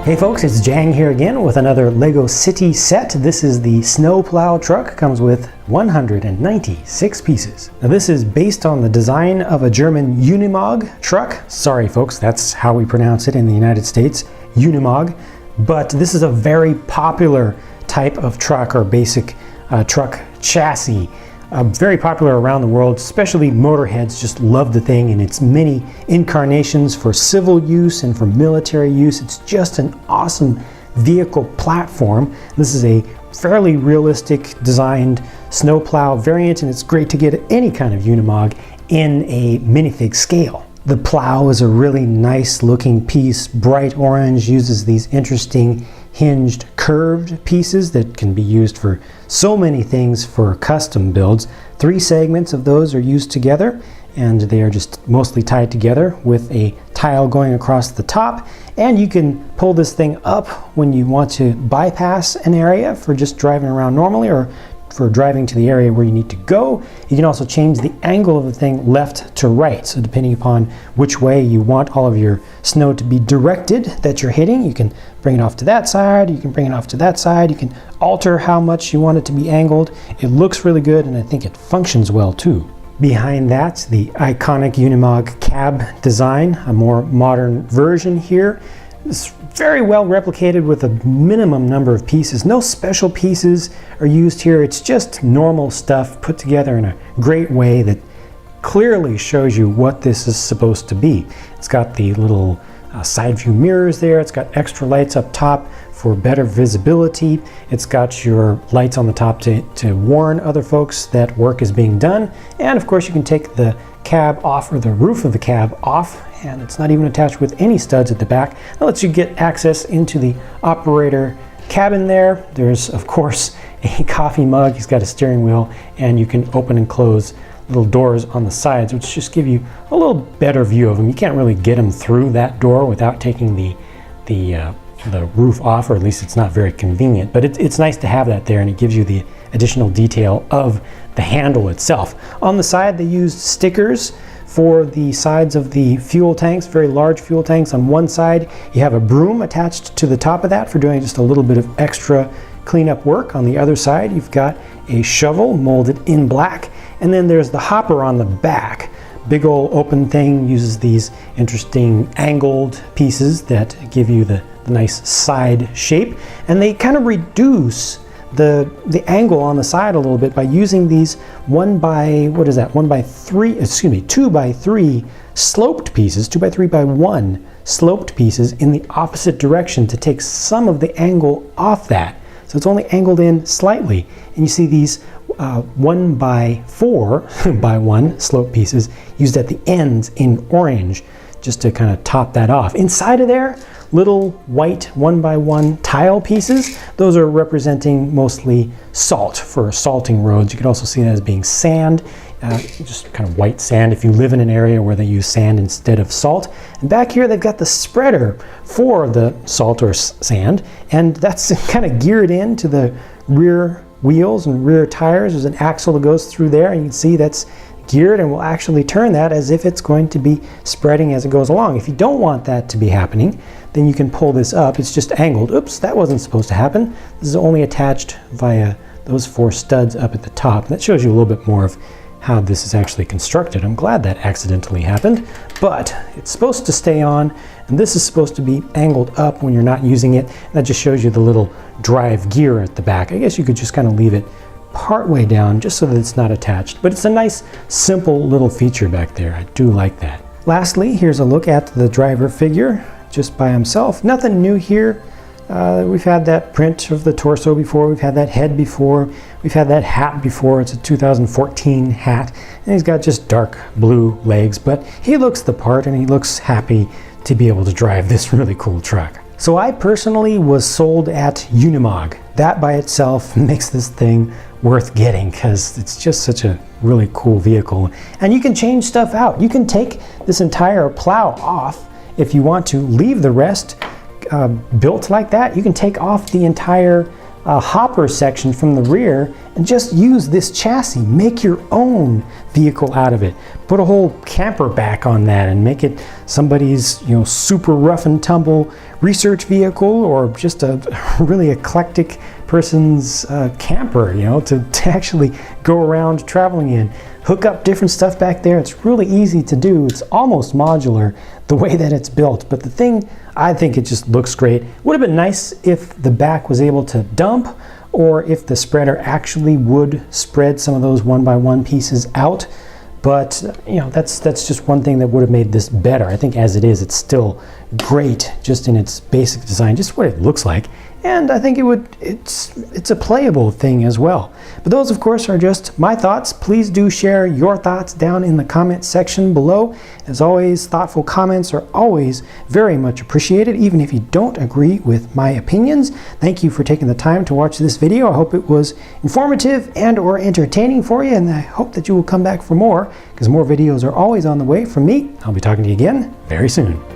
Hey folks, it's JANG here again with another LEGO City set. This is the Snowplow Truck. Comes with 196 pieces. Now this is based on the design of a German Unimog truck. Sorry folks, that's how we pronounce it in the United States, Unimog. But this is a very popular type of truck or basic truck chassis. Very popular around the world, especially motorheads just love the thing and its many incarnations for civil use and for military use. It's just an awesome vehicle platform. This is a fairly realistic designed snowplow variant, and it's great to get any kind of Unimog in a minifig scale. The plow is a really nice looking piece, bright orange, uses these interesting hinged curved pieces that can be used for so many things for custom builds. 3 segments of those are used together, and they are just mostly tied together with a tile going across the top. And you can pull this thing up when you want to bypass an area for just driving around normally, or for driving to the area where you need to go. You can also change the angle of the thing left to right. So depending upon which way you want all of your snow to be directed that you're hitting, you can bring it off to that side, you can bring it off to that side, you can alter how much you want it to be angled. It looks really good, and I think it functions well too. Behind that, the iconic Unimog cab design, a more modern version here. It's very well replicated with a minimum number of pieces. No special pieces are used here. It's just normal stuff put together in a great way that clearly shows you what this is supposed to be. It's got the little side view mirrors there. It's got extra lights up top for better visibility. It's got your lights on the top to warn other folks that work is being done. And of course you can take the cab off, or the roof of the cab off, and it's not even attached with any studs at the back. That lets you get access into the operator cabin there. There's of course a coffee mug. He's got a steering wheel, and you can open and close little doors on the sides, which just give you a little better view of him. You can't really get him through that door without taking the roof off, or at least it's not very convenient, but it's nice to have that there, and it gives you the additional detail of the handle itself. On the side they used stickers for the sides of the fuel tanks, very large fuel tanks. On one side you have a broom attached to the top of that for doing just a little bit of extra cleanup work. On the other side you've got a shovel molded in black, and then there's the hopper on the back. Big old open thing, uses these interesting angled pieces that give you the nice side shape, and they kind of reduce the angle on the side a little bit by using these 2 by 3 sloped pieces, 2 by 3 by 1 sloped pieces in the opposite direction to take some of the angle off that. So it's only angled in slightly, and you see these 1 by 4 by 1 slope pieces used at the ends in orange just to kind of top that off. Inside of there, little white 1 by 1 tile pieces. Those are representing mostly salt for salting roads. You could also see that as being sand, just kind of white sand if you live in an area where they use sand instead of salt. And back here they've got the spreader for the salt or sand, and that's kind of geared into the rear wheels and rear tires. There's an axle that goes through there, and you can see that's geared and will actually turn that as if it's going to be spreading as it goes along. If you don't want that to be happening, then you can pull this up. It's just angled. Oops, that wasn't supposed to happen. This is only attached via those 4 studs up at the top. That shows you a little bit more of how this is actually constructed. I'm glad that accidentally happened, but it's supposed to stay on, and this is supposed to be angled up when you're not using it. That just shows you the little drive gear at the back. I guess you could just kind of leave it part way down just so that it's not attached, but it's a nice simple little feature back there. I do like that. Lastly, here's a look at the driver figure just by himself. Nothing new here. We've had that print of the torso before, we've had that head before, we've had that hat before. It's a 2014 hat, and he's got just dark blue legs, but he looks the part and he looks happy to be able to drive this really cool truck. So I personally was sold at Unimog. That by itself makes this thing worth getting, because it's just such a really cool vehicle. And you can change stuff out. You can take this entire plow off if you want to, leave the rest built like that. You can take off the entire hopper section from the rear and just use this chassis. Make your own vehicle out of it. Put a whole camper back on that and make it somebody's, you know, super rough and tumble research vehicle, or just a really eclectic person's camper, you know, to actually go around traveling in. Hook up different stuff back there. It's really easy to do. It's almost modular the way that it's built. But the thing, I think it just looks great. Would have been nice if the back was able to dump, or if the spreader actually would spread some of those 1x1 pieces out. But you know, that's just one thing that would have made this better. I think as it is, it's still great just in its basic design, just what it looks like. And I think it's a playable thing as well. But those, of course, are just my thoughts. Please do share your thoughts down in the comment section below. As always, thoughtful comments are always very much appreciated, even if you don't agree with my opinions. Thank you for taking the time to watch this video. I hope it was informative and or entertaining for you, and I hope that you will come back for more, because more videos are always on the way from me. I'll be talking to you again very soon.